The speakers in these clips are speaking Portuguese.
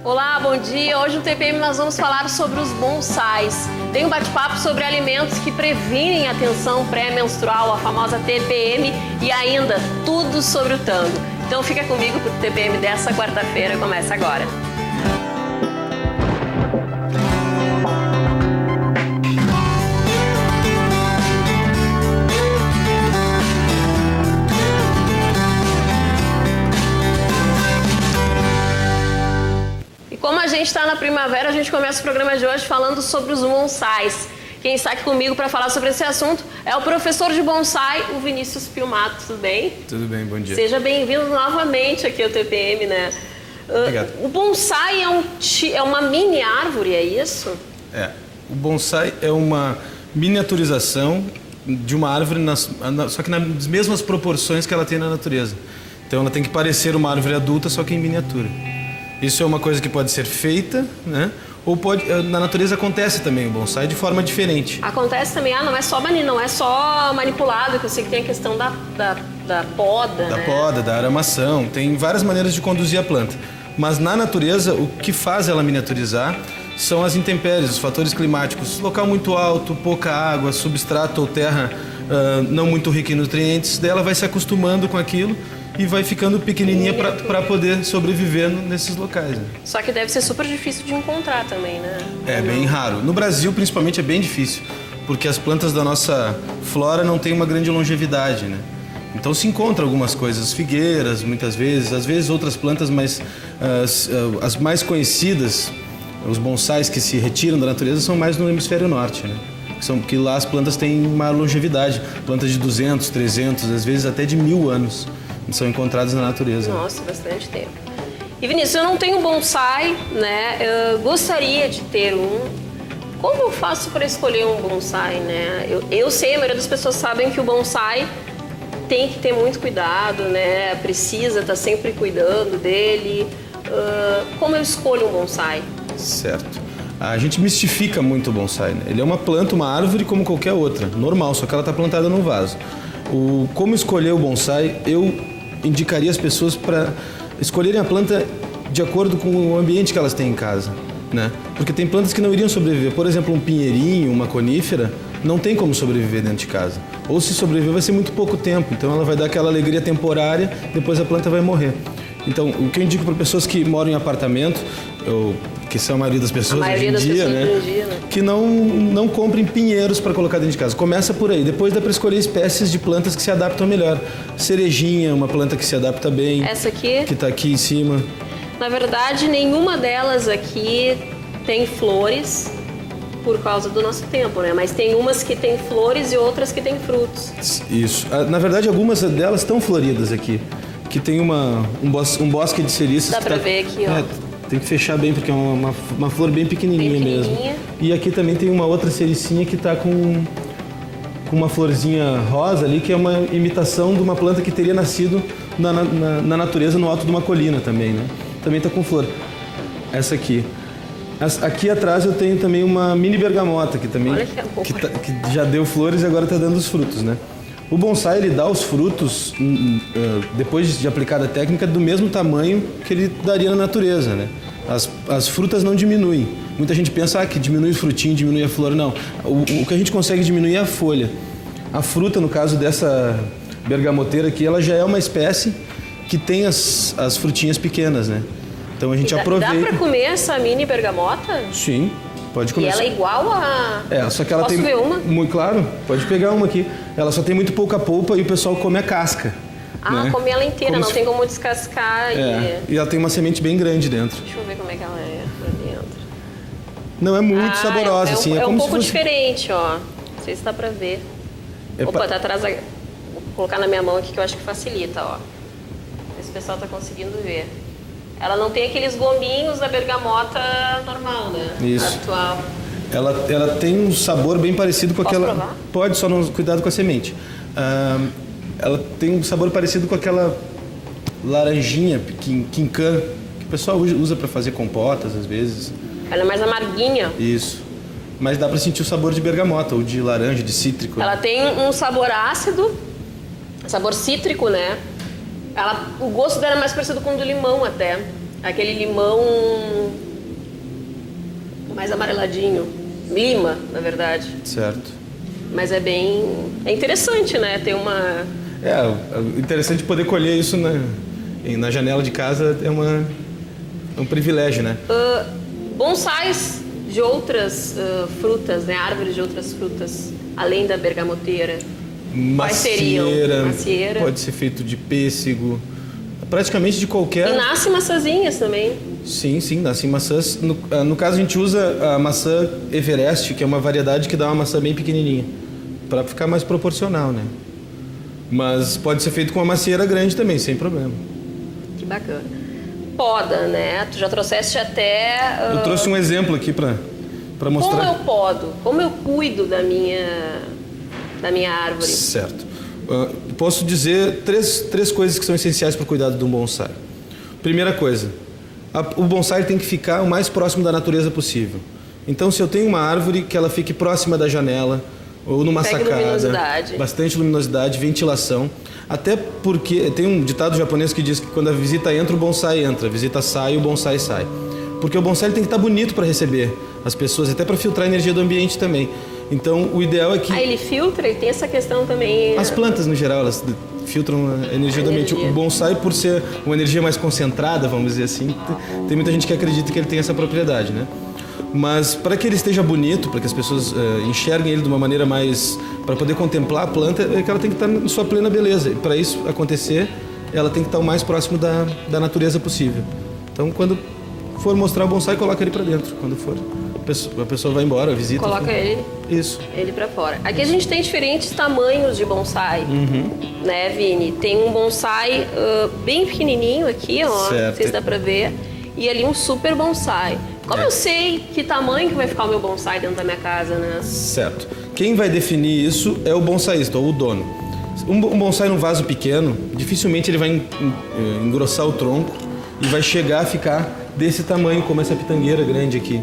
Olá, bom dia. Hoje no TPM nós vamos falar sobre os bonsais. Tem um bate-papo sobre alimentos que previnem a tensão pré-menstrual, a famosa TPM, e ainda tudo sobre o tango. Então fica comigo porque o TPM dessa quarta-feira começa agora. Como a gente está na primavera, a gente começa o programa de hoje falando sobre os bonsais. Quem está aqui comigo para falar sobre esse assunto é o professor de bonsai, o Vinícius Piumato. Tudo bem? Tudo bem, bom dia. Seja bem-vindo novamente aqui ao TPM, né? Obrigado. O bonsai é uma mini árvore, é isso? O bonsai é uma miniaturização de uma árvore, só que nas mesmas proporções que ela tem na natureza. Então ela tem que parecer uma árvore adulta, só que em miniatura. Isso é uma coisa que pode ser feita, né? Ou na natureza acontece também o bonsai de forma diferente. Acontece também, não é só manipulado, que eu sei que tem a questão da poda, Da poda, da aramação, tem várias maneiras de conduzir a planta. Mas na natureza, o que faz ela miniaturizar são as intempéries, os fatores climáticos. Local muito alto, pouca água, substrato ou terra não muito rica em nutrientes, daí ela vai se acostumando com aquilo e vai ficando pequenininha para poder sobreviver nesses locais. Né? Só que deve ser super difícil de encontrar também, né? É bem raro. No Brasil, principalmente, é bem difícil, porque as plantas da nossa flora não têm uma grande longevidade, né? Então se encontra algumas coisas, figueiras, muitas vezes, às vezes outras plantas, mas as mais conhecidas, os bonsais que se retiram da natureza, são mais no hemisfério norte, né? Que lá as plantas têm uma longevidade, plantas de 200, 300, às vezes até de 1000 anos. São encontradas na natureza. Nossa, bastante tempo. E Vinícius, eu não tenho bonsai, né? Eu gostaria de ter um. Como eu faço para escolher um bonsai, né? Eu sei, a maioria das pessoas sabem que o bonsai tem que ter muito cuidado, né? Precisa estar sempre cuidando dele. Como eu escolho um bonsai? Certo. A gente mistifica muito o bonsai, né? Ele é uma planta, uma árvore como qualquer outra, normal, só que ela está plantada num vaso. Como escolher o bonsai, eu indicaria as pessoas para escolherem a planta de acordo com o ambiente que elas têm em casa, né? Porque tem plantas que não iriam sobreviver. Por exemplo, um pinheirinho, uma conífera, não tem como sobreviver dentro de casa. Ou se sobreviver vai ser muito pouco tempo, então ela vai dar aquela alegria temporária, depois a planta vai morrer. Então, o que eu indico para pessoas que moram em apartamento, que são a maioria das pessoas hoje em dia, né? Que não comprem pinheiros para colocar dentro de casa. Começa por aí. Depois dá para escolher espécies de plantas que se adaptam melhor. Cerejinha, uma planta que se adapta bem. Essa aqui? Que está aqui em cima. Na verdade, nenhuma delas aqui tem flores por causa do nosso tempo, né? Mas tem umas que tem flores e outras que tem frutos. Isso. Na verdade, algumas delas estão floridas aqui. Que tem um bosque de ceriças. Dá para ver aqui, ó. Tem que fechar bem, porque é uma flor bem pequenininha mesmo. E aqui também tem uma outra cericinha que está com uma florzinha rosa ali, que é uma imitação de uma planta que teria nascido na natureza, no alto de uma colina também, né? Também está com flor. Essa aqui. Aqui atrás eu tenho também uma mini bergamota, que também que já deu flores e agora está dando os frutos, né? O bonsai, ele dá os frutos, depois de aplicada a técnica, do mesmo tamanho que ele daria na natureza, né? As frutas não diminuem. Muita gente pensa que diminui o frutinho, diminui a flor. Não. O que a gente consegue diminuir é a folha. A fruta, no caso dessa bergamoteira aqui, ela já é uma espécie que tem as frutinhas pequenas, né? Então a gente aproveita... Dá para comer essa mini bergamota? Sim. Pode comer. E ela é igual a... só que ela Posso ver uma? Muito claro, pode pegar uma aqui. Ela só tem muito pouca polpa e o pessoal come a casca. Né? Come ela inteira, não tem como descascar. E ela tem uma semente bem grande dentro. Deixa eu ver como é que ela é pra dentro. Não é muito saborosa, assim. É um pouco diferente, ó. Não sei se dá pra ver. Opa, tá atrás. Vou colocar na minha mão aqui que eu acho que facilita, ó. Esse pessoal tá conseguindo ver. Ela não tem aqueles gominhos da bergamota normal, né? Isso. Atual. Ela tem um sabor bem parecido com aquela... Provar? Pode, só não cuidado com a semente. Ela tem um sabor parecido com aquela laranjinha, quinquã, que o pessoal usa para fazer compotas às vezes. Ela é mais amarguinha. Isso. Mas dá para sentir o sabor de bergamota ou de laranja, de cítrico. Ela tem um sabor ácido, sabor cítrico, né? O gosto dela é mais parecido com o do limão até. aquele limão mais amareladinho. Lima, na verdade. Certo. Mas é bem... É interessante, né? Tem uma... É interessante poder colher isso na janela de casa, é um privilégio, né? Bonsais de outras frutas, né? Árvores de outras frutas, além da bergamoteira. Quais seriam? Macieira. Pode ser feito de pêssego, praticamente de qualquer... E nasce maçãzinhas também. Sim, nascem maçãs. No caso, a gente usa a maçã Everest, que é uma variedade que dá uma maçã bem pequenininha, para ficar mais proporcional, né? Mas pode ser feito com uma macieira grande também, sem problema. Que bacana. Poda, né? Tu já trouxeste até... Eu trouxe um exemplo aqui para mostrar. Como eu podo? Como eu cuido da minha árvore? Certo. Posso dizer três coisas que são essenciais para o cuidado de um bonsai. Primeira coisa, o bonsai tem que ficar o mais próximo da natureza possível. Então, se eu tenho uma árvore, que ela fique próxima da janela ou numa sacada, luminosidade. Bastante luminosidade, ventilação. Até porque tem um ditado japonês que diz que quando a visita entra, o bonsai entra, a visita sai, o bonsai sai. Porque o bonsai tem que estar bonito para receber as pessoas, até para filtrar a energia do ambiente também. Então, o ideal é que... ele filtra, ele tem essa questão também... As plantas, no geral, elas filtram a energia do ambiente. O bonsai, por ser uma energia mais concentrada, vamos dizer assim, tem muita gente que acredita que ele tem essa propriedade, né? Mas para que ele esteja bonito, para que as pessoas enxerguem ele de uma maneira mais... para poder contemplar a planta, é que ela tem que estar em sua plena beleza. E para isso acontecer, ela tem que estar o mais próximo da natureza possível. Então, quando for mostrar o bonsai, coloca ele para dentro. Quando for, a pessoa vai embora, visita. Coloca ele. Isso. Ele para fora. Aqui a gente tem diferentes tamanhos de bonsai, né, Vini? Tem um bonsai bem pequenininho aqui, ó. Certo. Não sei se dá para ver. E ali um super bonsai. Como eu sei que tamanho que vai ficar o meu bonsai dentro da minha casa, né? Certo. Quem vai definir isso é o bonsaísta, ou o dono. Um bonsai num vaso pequeno, dificilmente ele vai engrossar o tronco e vai chegar a ficar desse tamanho, como essa pitangueira grande aqui.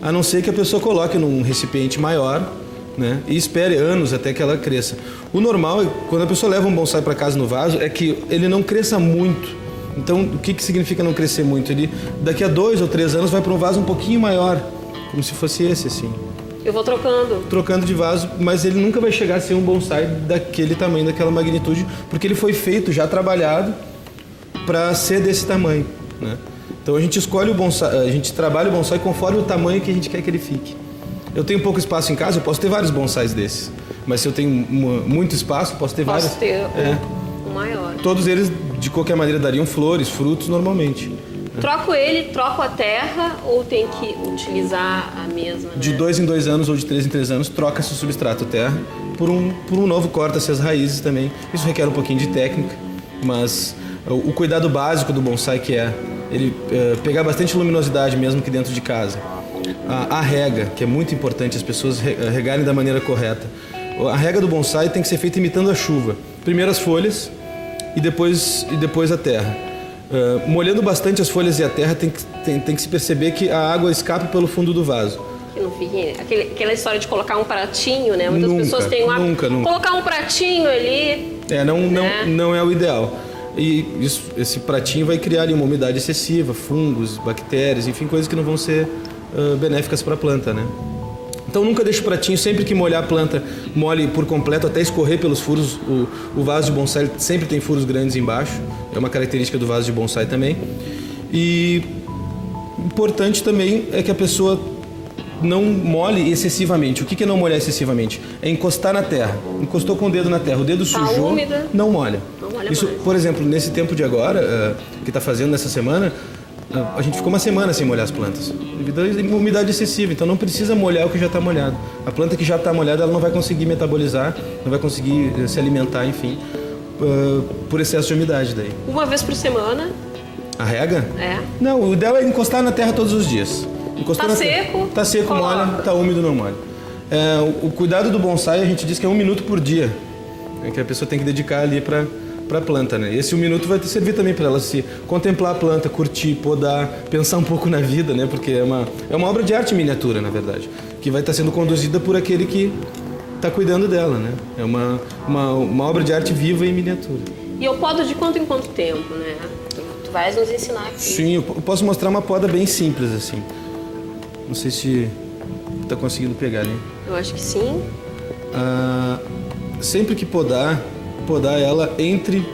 A não ser que a pessoa coloque num recipiente maior, né, e espere anos até que ela cresça. O normal, quando a pessoa leva um bonsai para casa no vaso, é que ele não cresça muito. Então, o que significa não crescer muito? Ele, daqui a 2 ou 3 anos, vai para um vaso um pouquinho maior, como se fosse esse, assim. Eu vou trocando. Trocando de vaso, mas ele nunca vai chegar a ser um bonsai daquele tamanho, daquela magnitude, porque ele foi feito, já trabalhado, para ser desse tamanho, né? Então, a gente escolhe o bonsai, a gente trabalha o bonsai conforme o tamanho que a gente quer que ele fique. Eu tenho pouco espaço em casa, eu posso ter vários bonsais desses. Mas se eu tenho muito espaço, posso ter vários. Posso ter um maior. Todos eles, de qualquer maneira, dariam flores, frutos normalmente. Troco a terra ou tem que utilizar a mesma? Né? De 2 em 2 anos ou de 3 em 3 anos, troca-se o substrato terra por um novo, corta-se as raízes também. Isso requer um pouquinho de técnica, mas o cuidado básico do bonsai, que é ele pegar bastante luminosidade mesmo que dentro de casa. A rega, que é muito importante, as pessoas regarem da maneira correta. A rega do bonsai tem que ser feita imitando a chuva. Primeiro as folhas e depois a terra. Molhando bastante as folhas e a terra, tem que se perceber que a água escape pelo fundo do vaso. Que não fique aquela história de colocar um pratinho, né? Muitas pessoas têm nunca. Colocar um pratinho ali. Não é o ideal. E esse pratinho vai criar ali uma umidade excessiva, fungos, bactérias, enfim, coisas que não vão ser benéficas para a planta, né? Então nunca deixe o pratinho, sempre que molhar a planta, molhe por completo até escorrer pelos furos. O vaso de bonsai sempre tem furos grandes embaixo, é uma característica do vaso de bonsai também. E importante também é que a pessoa não molhe excessivamente. O que é não molhar excessivamente? É encostar na terra. Encostou com o dedo na terra, o dedo sujou, úmida. não molha. Não molha Isso, mais. por exemplo, nesse tempo de agora, que está fazendo nessa semana, a gente ficou uma semana sem molhar as plantas, devido à umidade excessiva. Então não precisa molhar o que já está molhado. A planta que já está molhada, ela não vai conseguir metabolizar, não vai conseguir se alimentar, enfim, por excesso de umidade daí. Uma vez por semana. A rega? É. Não, o ideal é encostar na terra todos os dias. Encostou Tá na terra. seco? Tá seco, Coloca. molha. Tá úmido, não molha. O cuidado do bonsai, a gente diz que é 1 minuto por dia, que a pessoa tem que dedicar ali para a planta, né? Esse 1 minuto vai servir também para ela se contemplar a planta, curtir, podar, pensar um pouco na vida, né? Porque é uma obra de arte em miniatura, na verdade, que vai estar sendo conduzida por aquele que está cuidando dela, né? É uma obra de arte viva em miniatura. E eu podo de quanto em quanto tempo, né? Tu vais nos ensinar aqui. Sim, eu posso mostrar uma poda bem simples assim. Não sei se está conseguindo pegar ali. Eu acho que sim. Sempre que podar ela entre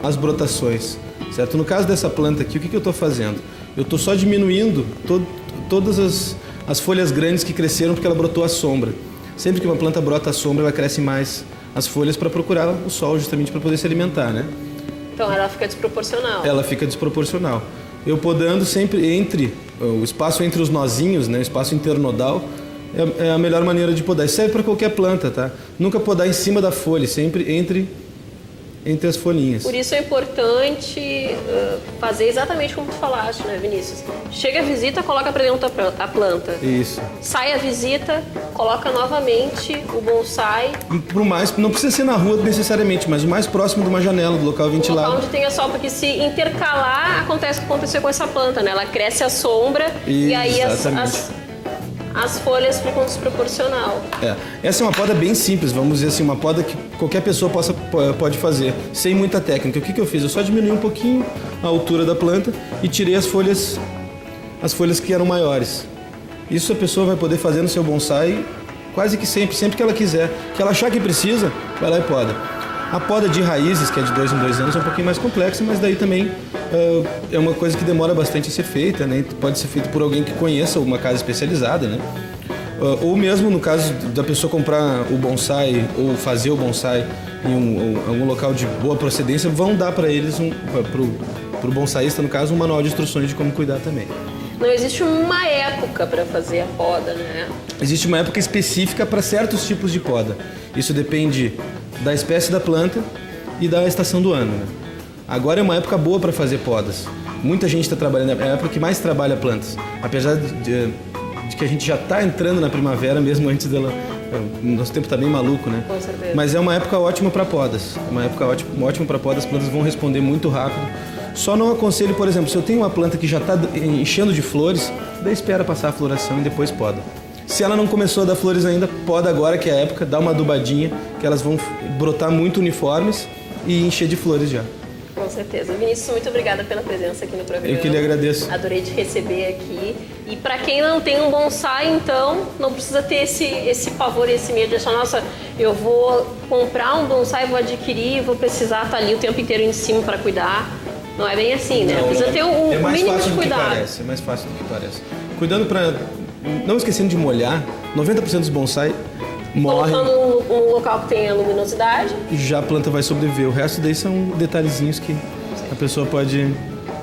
as brotações, certo? No caso dessa planta aqui, o que eu estou fazendo? Eu estou só diminuindo todas as folhas grandes que cresceram porque ela brotou à sombra. Sempre que uma planta brota à sombra, ela cresce mais as folhas para procurar o sol, justamente para poder se alimentar, né? Então ela fica desproporcional. Ela fica desproporcional. Eu podando sempre o espaço entre os nozinhos, né? O espaço internodal, é a melhor maneira de podar. Isso serve para qualquer planta, tá? Nunca podar em cima da folha, sempre entre as folhinhas. Por isso é importante fazer exatamente como tu falaste, né, Vinícius? Chega a visita, coloca para dentro a planta. Isso. Sai a visita, coloca novamente o bonsai. Não precisa ser na rua necessariamente, mas o mais próximo de uma janela, do local ventilado. O local onde tem a sol, porque se intercalar, acontece o que aconteceu com essa planta, né? Ela cresce à sombra e aí as folhas ficam desproporcional. Essa é uma poda bem simples, vamos dizer assim, uma poda que qualquer pessoa pode fazer, sem muita técnica. O que eu fiz? Eu só diminui um pouquinho a altura da planta e tirei as folhas que eram maiores. Isso a pessoa vai poder fazer no seu bonsai quase que sempre que ela quiser. Que ela achar que precisa, vai lá e poda. A poda de raízes, que é de 2 em 2 anos, é um pouquinho mais complexa, mas daí também é uma coisa que demora bastante a ser feita, né? Pode ser feito por alguém que conheça uma casa especializada, né? Ou mesmo no caso da pessoa comprar o bonsai ou fazer o bonsai em algum local de boa procedência, vão dar para eles, para o bonsaísta, no caso, um manual de instruções de como cuidar também. Não existe uma época para fazer a poda, né? Existe uma época específica para certos tipos de poda. Isso depende da espécie da planta e da estação do ano, né? Agora é uma época boa para fazer podas. Muita gente está trabalhando, é a época que mais trabalha plantas. Apesar de que a gente já está entrando na primavera, mesmo antes dela. Nosso tempo está bem maluco, né? Com certeza. Mas é uma época ótima para podas. É uma época ótima para podas, as plantas vão responder muito rápido. Só não aconselho, por exemplo, se eu tenho uma planta que já está enchendo de flores, daí espera passar a floração e depois poda. Se ela não começou a dar flores ainda, poda agora, que é a época, dá uma adubadinha, que elas vão brotar muito uniformes e encher de flores já. Com certeza. Vinícius, muito obrigada pela presença aqui no programa. Eu que lhe agradeço. Adorei te receber aqui. E para quem não tem um bonsai, então, não precisa ter esse pavor e esse medo de achar, nossa, eu vou comprar um bonsai, vou adquirir, vou precisar estar ali o tempo inteiro em cima para cuidar. Não é bem assim, né? Precisa ter um mínimo de cuidado. É mais fácil do que parece. Cuidando para... Não esquecendo de molhar, 90% dos bonsai morrem. Colocando um local que tenha luminosidade. Já a planta vai sobreviver. O resto daí são detalhezinhos que a pessoa pode...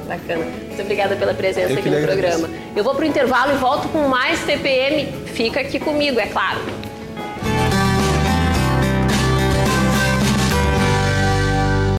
Bacana. Muito obrigada pela presença aqui no programa. Eu vou pro intervalo e volto com mais TPM. Fica aqui comigo, é claro.